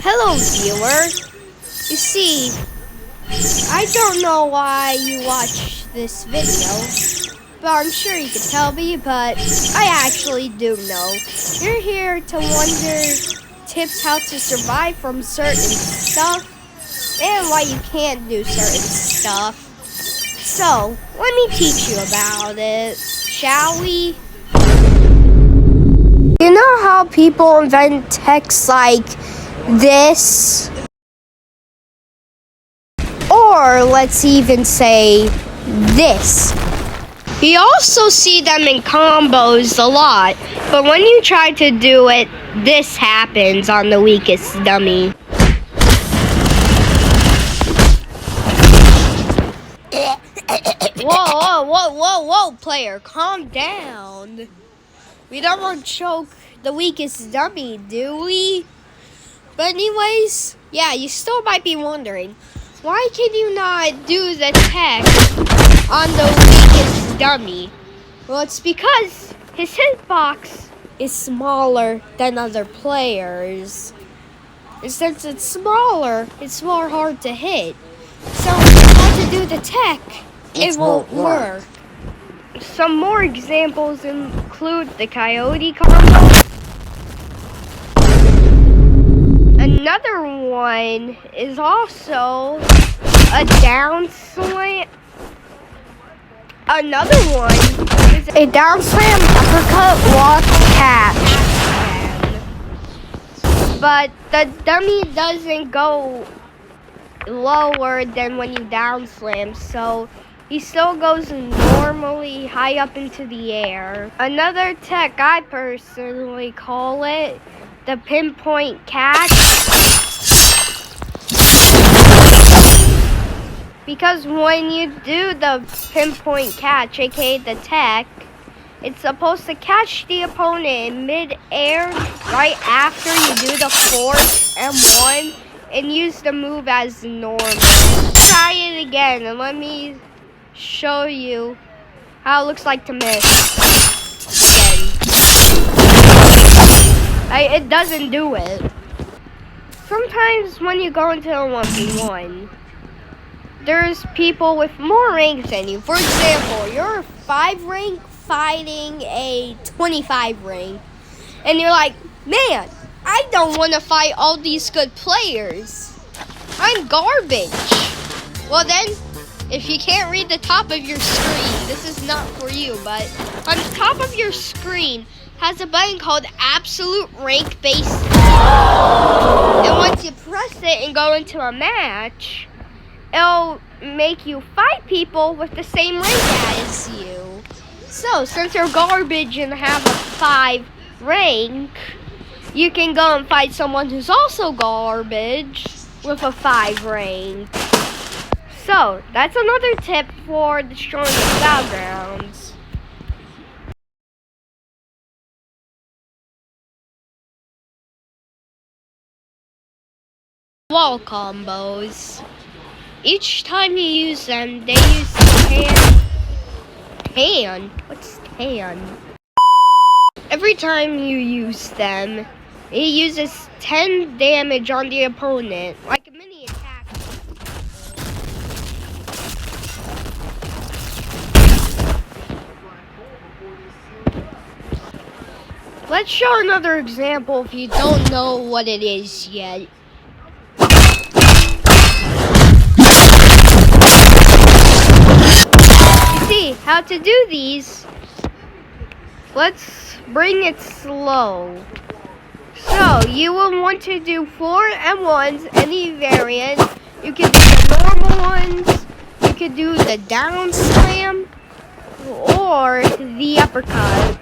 Hello, viewer. You see, I don't know why you watch this video, but I'm sure you can tell me, but I actually do know. You're here to wonder tips how to survive from certain stuff and why you can't do certain stuff. So, let me teach you about it, shall we? You know how people invent text like this? Or let's even say this. You also see them in combos a lot, but when you try to do it, this happens on the weakest dummy. Whoa, player, calm down. We don't want to choke the weakest dummy, do we? But anyways, yeah, you still might be wondering, why can you not do the text on the weakest dummy? Well, it's because his hitbox is smaller than other players. And since it's smaller, it's more hard to hit. So if you try to do the tech, it won't work. Some more examples include the coyote combo. Another one is also a down slam. Another one is a down slam, uppercut, walk, catch. But the dummy doesn't go lower than when you down slam, so he still goes normally high up into the air. Another tech, I personally call it the pinpoint catch. Because when you do the pinpoint catch, aka the tech, it's supposed to catch the opponent in mid-air right after you do the force M1 and use the move as normal. Try it again and let me show you how it looks like to miss. Again. It doesn't do it. Sometimes when you go into a 1v1, there's people with more ranks than you. For example, you're a 5 rank fighting a 25 rank. And you're like, man, I don't want to fight all these good players. I'm garbage. Well then, if you can't read the top of your screen, this is not for you, but on the top of your screen has a button called Absolute Rank Base. And once you press it and go into a match, it'll make you fight people with the same rank as you. So, since you're garbage and have a 5 rank, you can go and fight someone who's also garbage with a 5 rank. So, that's another tip for destroying the battlegrounds. Wall combos. Each time you use them, they use tan. What's tan? Every time you use them, it uses 10 damage on the opponent, like a mini attack. Let's show another example if you don't know what it is yet. See how to do these. Let's bring it slow. So you will want to do 4 M1s, any variant. You can do the normal ones, you can do the down slam, or the uppercut.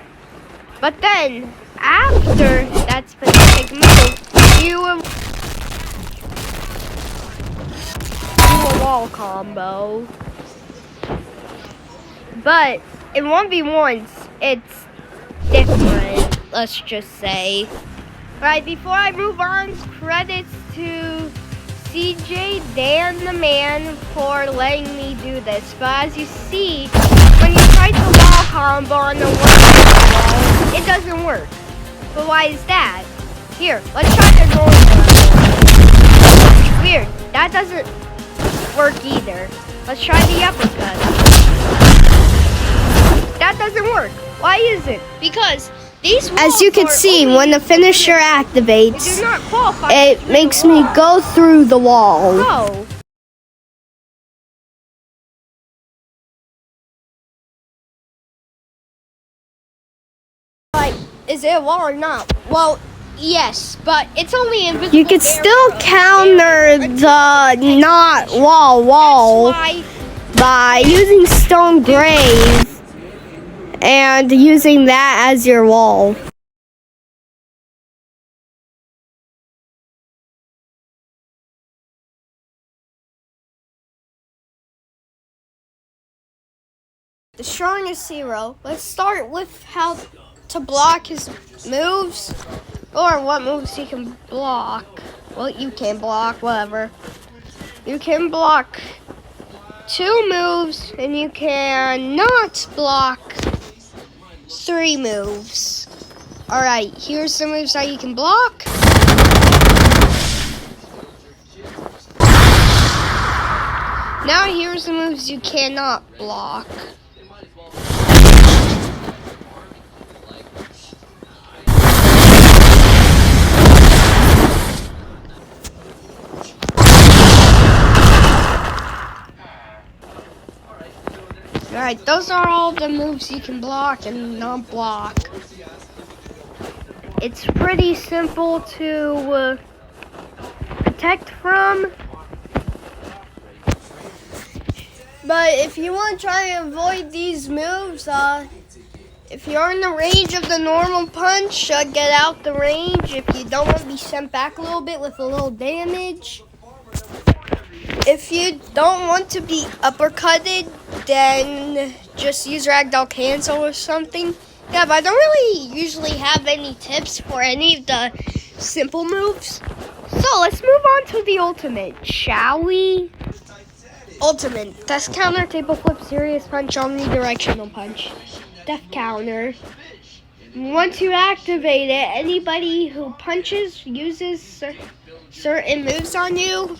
But then, after that specific move, you will do a wall combo. But in 1v1s, it's different, let's just say. Right, before I move on, credits to CJ Dan the Man for letting me do this. But as you see, when you try to wall combo on the wall, it doesn't work. But why is that? Here, let's try the normal. weird. That doesn't work either. Let's try the uppercut. That doesn't work. Why is it? Because these walls, as you can see, when the finisher activates, do not qualify. it makes me go through the wall. No. Like, is it a wall or not? Well, yes, but it's only invisible. You can still counter the not wall That's why by using stone grave and using that as your wall. the strongest hero. Let's start with how to block his moves, or what moves he can block. Well, you can block, whatever. You can block 2 moves, and you can not block 3 moves. Alright, here's the moves that you can block. Now here's the moves you cannot block. Alright, those are all the moves you can block and not block. It's pretty simple to protect from. But if you want to try and avoid these moves, if you're in the range of the normal punch, get out the range. If you don't want to be sent back a little bit with a little damage. If you don't want to be uppercutted, then just use ragdoll cancel or something. Yeah, but I don't really usually have any tips for any of the simple moves. So let's move on to the ultimate, shall we? Ultimate, death counter, table flip, serious punch, omnidirectional punch. Death counter. Once you activate it, anybody who punches, uses certain moves on you,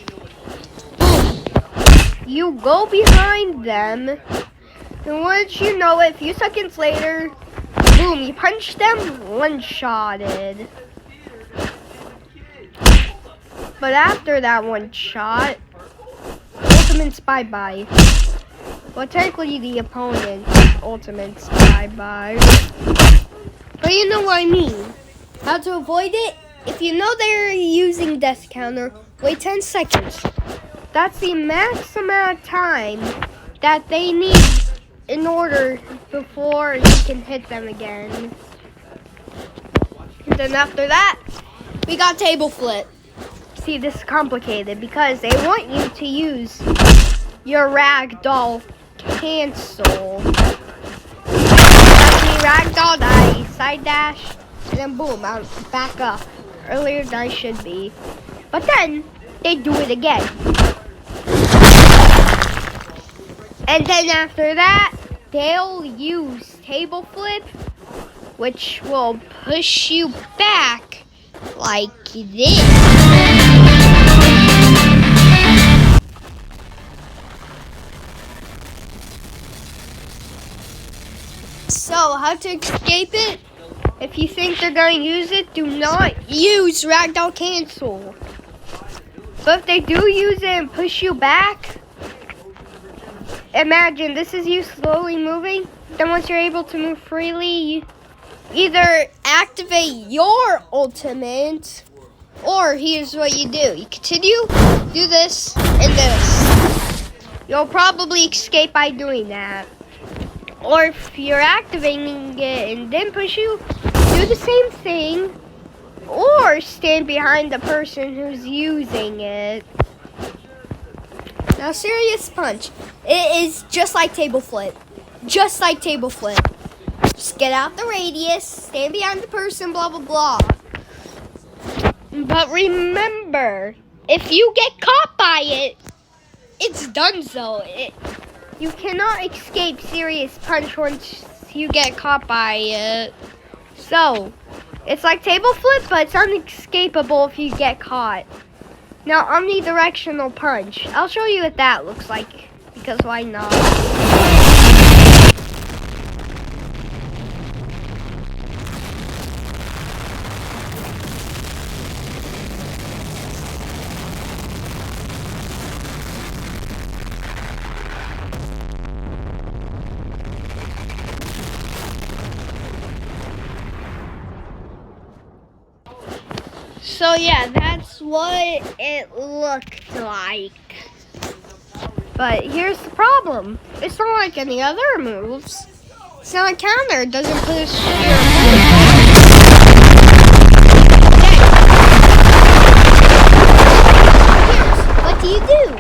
you go behind them, and once you know it, a few seconds later, boom, you punch them, one-shotted. But after that one shot, ultimate's bye-bye. Well, technically the opponent's ultimate's bye-bye. But you know what I mean. How to avoid it? If you know they're using death counter, wait 10 seconds. That's the max amount of time that they need in order before you can hit them again. And then after that, we got table flip. See, this is complicated because they want you to use your ragdoll cancel. That's the ragdoll die, side dash, and then boom, I'll back up. Earlier than I should be. But then, they do it again. And then after that, they'll use table flip, which will push you back like this. So, how to escape it? If you think they're going to use it, do not use ragdoll cancel. But if they do use it and push you back, imagine this is you slowly moving. Then once you're able to move freely, you either activate your ultimate, or here's what you do. You continue, do this, and this. You'll probably escape by doing that. Or if you're activating it and then push you, do the same thing. Or stand behind the person who's using it. Now, serious punch. It is just like table flip. Just like table flip. Just get out the radius, stand behind the person, blah, blah, blah. But remember, if you get caught by it, it's donezo. You cannot escape serious punch once you get caught by it. So, it's like table flip, but it's unescapable if you get caught. Now, omnidirectional punch. I'll show you what that looks like, because why not? So yeah, that's what it looked like. But here's the problem. It's not like any other moves. It's not a counter. It doesn't push your Here's what do you do?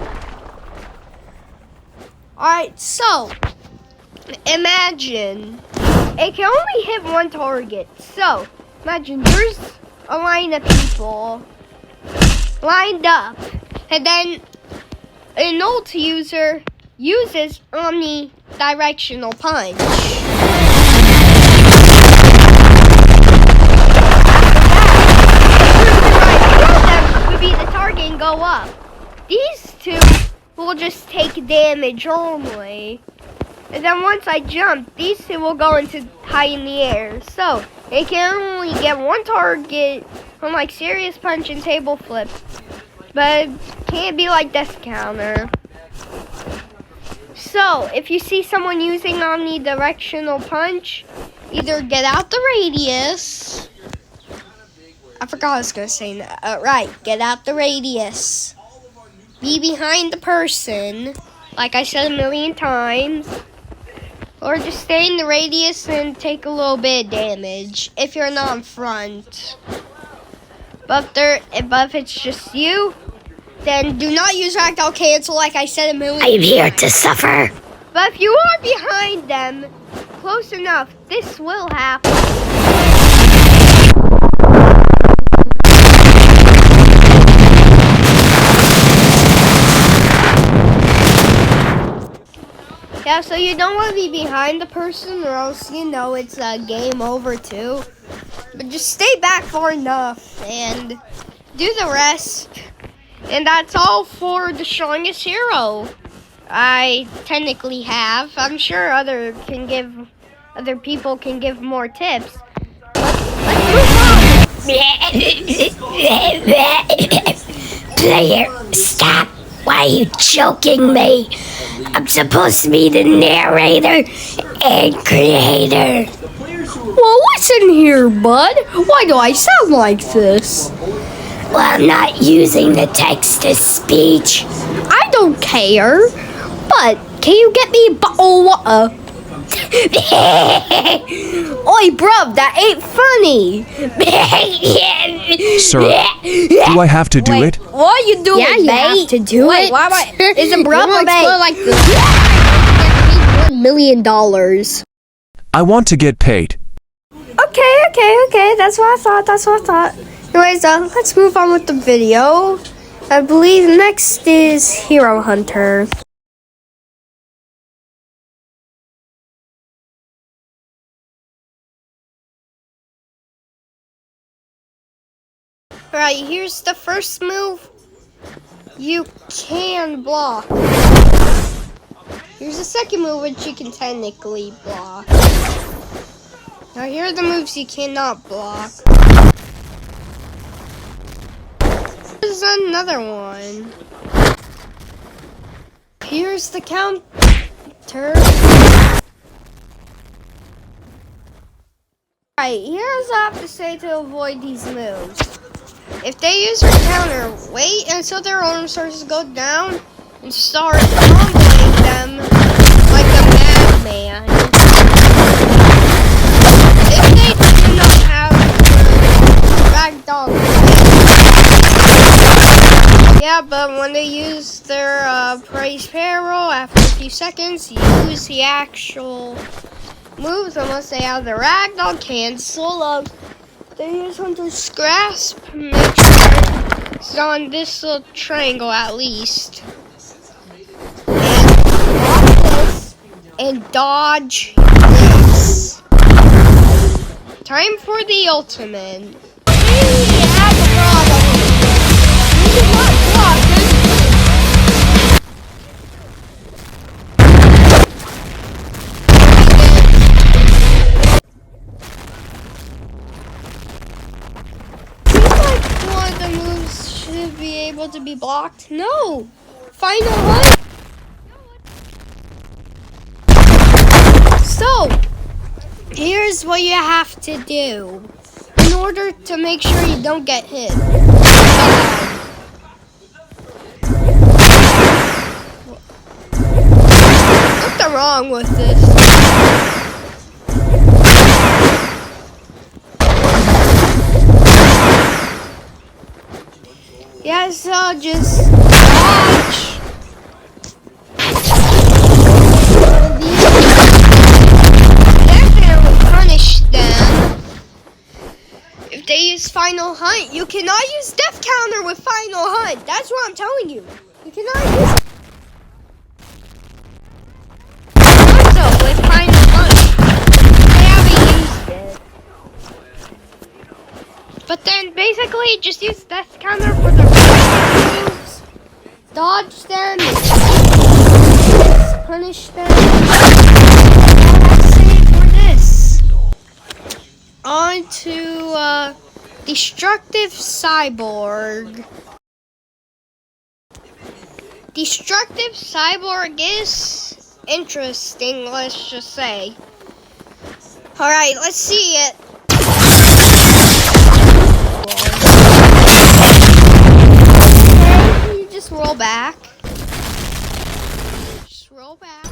Alright, so imagine it can only hit one target. So imagine there's a line of people lined up, and then an ult user uses omnidirectional punch. After that, would be the target and go up. These two will just take damage only. And then once I jump, these two will go into high in the air. So they can only get one target from like serious punch and table flip. But it can't be like death counter. So if you see someone using omnidirectional punch, either get out the radius. I forgot what I was going to say. Right, get out the radius. Be behind the person, like I said a million times. Or just stay in the radius and take a little bit of damage if you're not in front. But if it's just you, then do not use ragdoll cancel like I said a million times. I'm here to suffer. But if you are behind them, close enough, this will happen. Yeah, so you don't want to be behind the person or else, it's a game over too. But just stay back far enough and do the rest. And that's all for the strongest hero I technically have. I'm sure other people can give more tips. Let's move on. Player, stop. Why are you choking me? I'm supposed to be the narrator and creator. Well, what's in here, bud? Why do I sound like this? Well, I'm not using the text-to-speech. I don't care. But can you get me a bottle of water? Oi, bruv, that ain't funny. Sir, do I have to do it? What are you doing, Yeah, you mate? have to do Wait, it. why am I? Is a bruv You explode like this? $1 million. I want to get paid. Okay. That's what I thought. Anyways, let's move on with the video. I believe next is Hero Hunter. Alright, here's the first move. You can block. Here's the second move, which you can technically block. Now here are the moves you cannot block. Here's another one. Here's the counter. Alright, here's what I have to say to avoid these moves. If they use their counter, wait until their arm starts to go down and start comboing them like a madman. If they do not have ragdoll, yeah, but when they use their praise peril, after a few seconds, use the actual moves unless they have the ragdoll cancel. They use Hunter's Grasp. Make sure it's on this little triangle at least. And block this and dodge this. Time for the ultimate. You have a problem. You do not block. to be able to be blocked? No. Final hunt. So, here's what you have to do in order to make sure you don't get hit. What's wrong with this? Yeah, so just watch. Definitely punish them. If they use Final Hunt, you cannot use Death Counter with Final Hunt. That's what I'm telling you. You cannot use also with Final Hunt. They haven't used it. But then basically just use Death Counter for the moves. Dodge them. Punish them. That's it for this. On to Destructive Cyborg. Destructive Cyborg is interesting, let's just say. Alright, let's see it. Okay, you just roll back. Just roll back.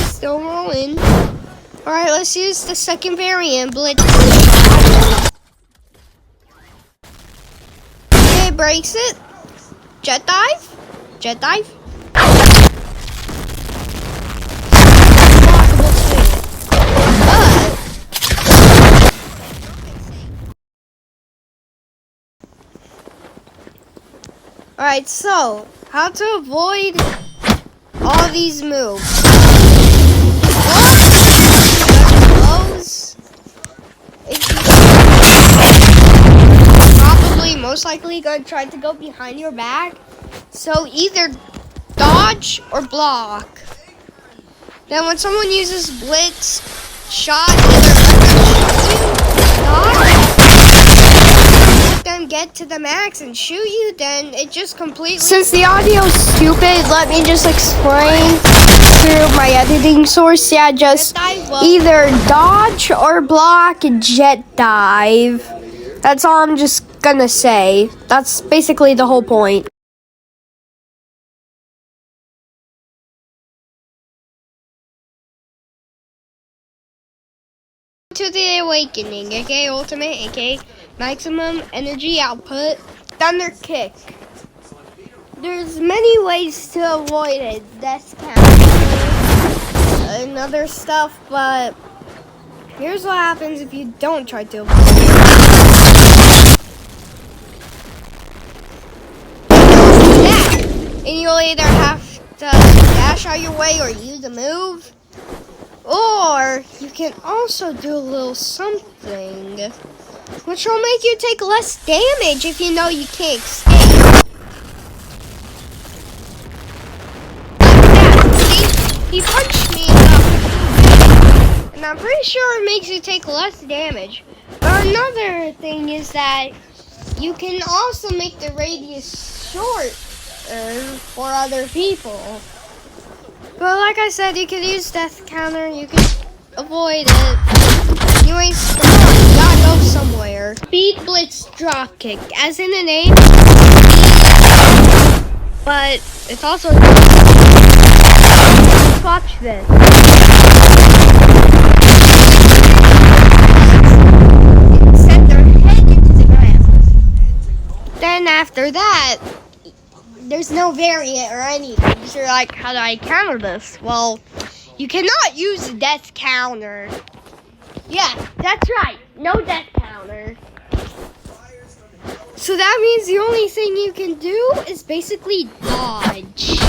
Still rolling. Alright, let's use the second variant, Blitz. Okay, breaks it. Jet dive. Jet dive. Alright, so how to avoid all these moves. Probably most likely gonna try to go behind your back. So either dodge or block. Then when someone uses blitz, shot, dodge, let them get to the max and shoot you, then it just completely... Since the audio's stupid, let me just explain through my editing source. Yeah, just either dodge or block and jet dive. That's all I'm just gonna say. That's basically the whole point. To the Awakening, aka Ultimate, aka Maximum Energy Output, Thunder Kick. There's many ways to avoid it, Death Counter and other stuff, but here's what happens if you don't try to avoid it. And you'll either have to dash out your way or use a move. Or you can also do a little something, which will make you take less damage if you know you can't escape. Like that. See? He punched me enough. And I'm pretty sure it makes you take less damage. But another thing is that you can also make the radius short for other people. But like I said, you can use Death Counter, you can avoid it. Anyways, come on, you gotta go somewhere. Speed Blitz Drop Kick, as in the name, but it's also... Let's watch this. Send their head into the ground. Then after that, there's no variant or anything. So you're like, how do I counter this? Well, you cannot use the Death Counter. Yeah, that's right. No Death Counter. So that means the only thing you can do is basically dodge.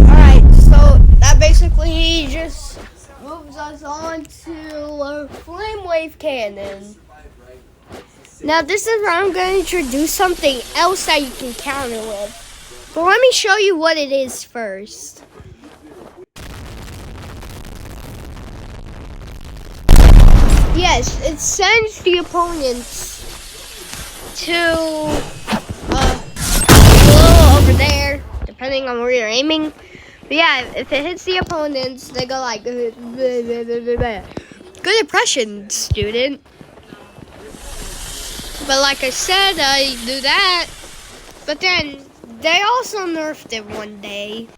Alright, so that basically just moves us on to Flame Wave Cannon. Now this is where I'm going to introduce something else that you can counter with. But let me show you what it is first. Yes, it sends the opponents to a little over there, depending on where you're aiming. But yeah, if it hits the opponents, they go like, good impression, student. But like I said, I do that. But then they also nerfed it one day.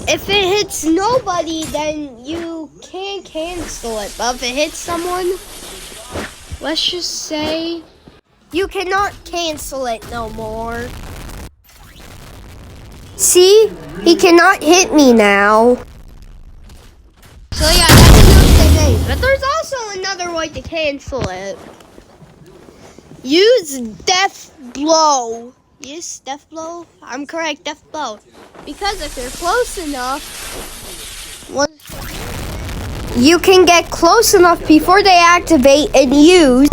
If it hits nobody, then you can't cancel it. But if it hits someone, let's just say, you cannot cancel it no more. See? He cannot hit me now. So yeah, that's another thing. But there's also another way to cancel it. Use Death Blow. Yes, Death Blow. I'm correct, Death Blow. Because if you're close enough, You can get close enough before they activate and use.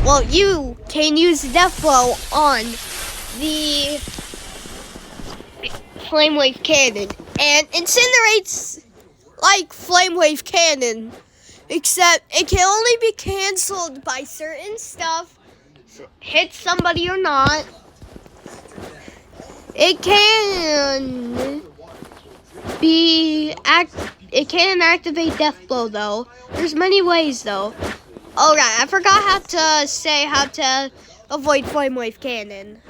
well, you can use Death Blow on the Flame Wave Cannon and incinerates like Flame Wave Cannon, except it can only be canceled by certain stuff. Hit somebody or not. It can activate Death Blow though. There's many ways though. Oh right, I forgot how to avoid Flame Wave Cannon.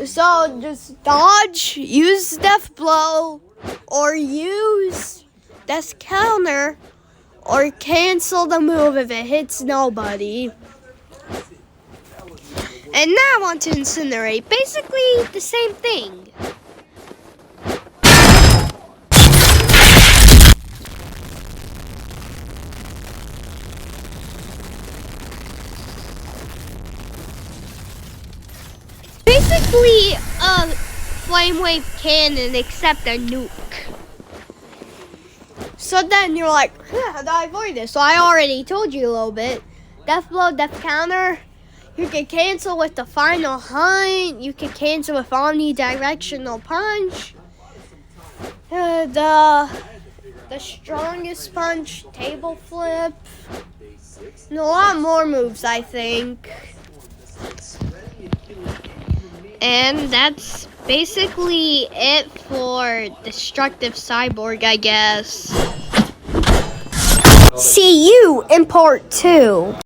So just dodge, use Death Blow, or use Death Counter, or cancel the move if it hits nobody. And now I want to incinerate. Basically the same thing. Basically a Flame Wave Cannon except a nuke. So then you're like, how do I avoid this? So I already told you a little bit. Death Blow, Death Counter. You can cancel with the Final Hunt. You can cancel with Omnidirectional Punch. The Strongest Punch, Table Flip. And a lot more moves, I think. And that's basically it for Destructive Cyborg, I guess. See you in part 2.